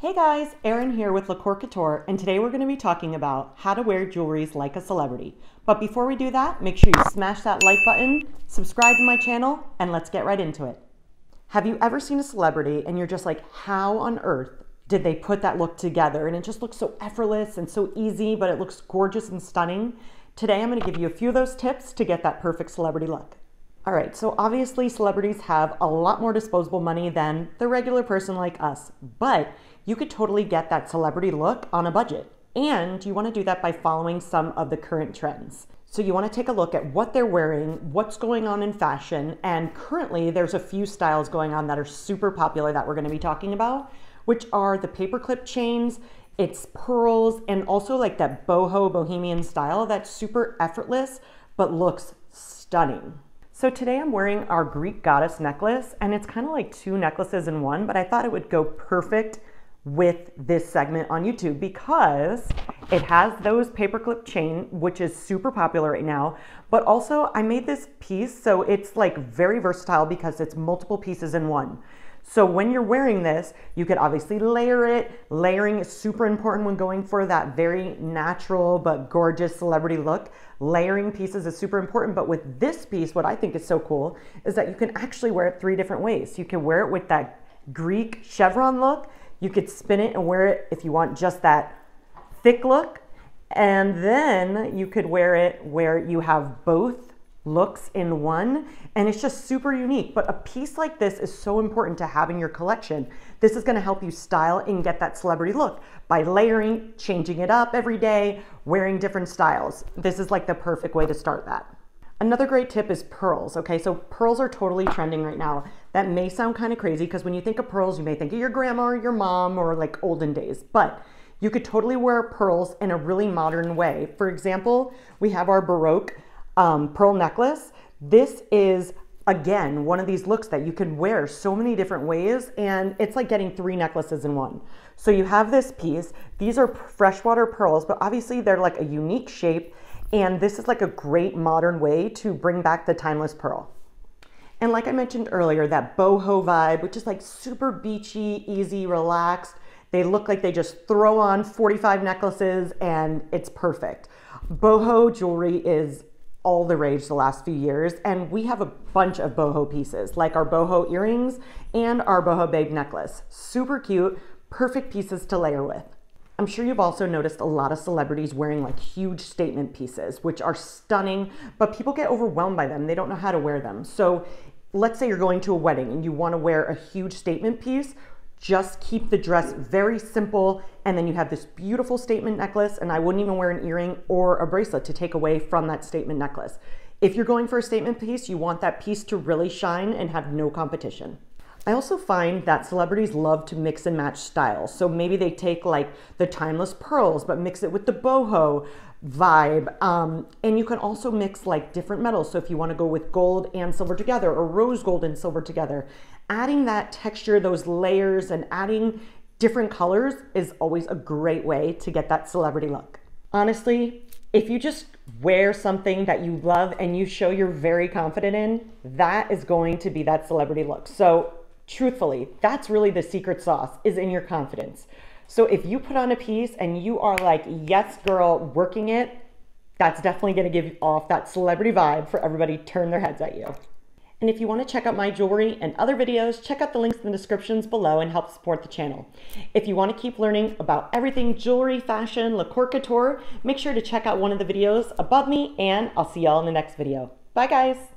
Hey guys, Erin here with LaCkore Couture, and today we're going to be talking about how to wear jewelries like a celebrity. But before we do that, make sure you smash that like button, subscribe to my channel, and let's get right into it. Have you ever seen a celebrity and you're just like, how on earth did they put that look together? And it just looks so effortless and so easy, but it looks gorgeous and stunning. Today I'm going to give you a few of those tips to get that perfect celebrity look. All right, so obviously celebrities have a lot more disposable money than the regular person like us, but you could totally get that celebrity look on a budget. And you want to do that by following some of the current trends. So you want to take a look at what they're wearing, what's going on in fashion, and currently there's a few styles going on that are super popular that we're going to be talking about, which are the paperclip chains, it's pearls, and also like that boho bohemian style that's super effortless but looks stunning. So today I'm wearing our Greek goddess necklace, and it's kind of like two necklaces in one, but I thought it would go perfect with this segment on YouTube because it has those paperclip chain, which is super popular right now, but also I made this piece so it's like very versatile because it's multiple pieces in one. So when you're wearing this, you could obviously layer it. Layering is super important when going for that very natural but gorgeous celebrity look. Layering pieces is super important, but with this piece, what I think is so cool is that you can actually wear it three different ways. You can wear it with that Greek chevron look. You could spin it and wear it if you want just that thick look. And then you could wear it where you have both looks in one, and it's just super unique. But a piece like this is so important to have in your collection. This is going to help you style and get that celebrity look by layering, changing it up every day, wearing different styles. This is like the perfect way to start that. Another great tip is pearls. Okay, so pearls are totally trending right now. That may sound kind of crazy because when you think of pearls, you may think of your grandma or your mom or like olden days, but you could totally wear pearls in a really modern way. For example, we have our Baroque pearl necklace. This is, again, one of these looks that you can wear so many different ways, and it's like getting three necklaces in one. So you have this piece. These are freshwater pearls, but obviously they're like a unique shape, and this is like a great modern way to bring back the timeless pearl. And like I mentioned earlier, that boho vibe, which is like super beachy, easy, relaxed. They look like they just throw on 45 necklaces and it's perfect. Boho jewelry is all the rage the last few years, and we have a bunch of boho pieces, like our boho earrings and our boho babe necklace. Super cute, perfect pieces to layer with. I'm sure you've also noticed a lot of celebrities wearing like huge statement pieces, which are stunning, but people get overwhelmed by them. They don't know how to wear them. So let's say you're going to a wedding and you want to wear a huge statement piece. Just keep the dress very simple, and then you have this beautiful statement necklace, and I wouldn't even wear an earring or a bracelet to take away from that statement necklace. If you're going for a statement piece, you want that piece to really shine and have no competition. I also find that celebrities love to mix and match styles. So maybe they take like the timeless pearls, but mix it with the boho vibe. And you can also mix like different metals. So if you want to go with gold and silver together, or rose gold and silver together, adding that texture, those layers, and adding different colors is always a great way to get that celebrity look. Honestly, if you just wear something that you love and you show you're very confident in, that is going to be that celebrity look. So truthfully, that's really the secret sauce, is in your confidence. So if you put on a piece and you are like, yes, girl, working it, that's definitely going to give off that celebrity vibe for everybody to turn their heads at you. And if you want to check out my jewelry and other videos, check out the links in the descriptions below and help support the channel. If you want to keep learning about everything jewelry, fashion, LaCkore Couture, make sure to check out one of the videos above me, and I'll see y'all in the next video. Bye guys.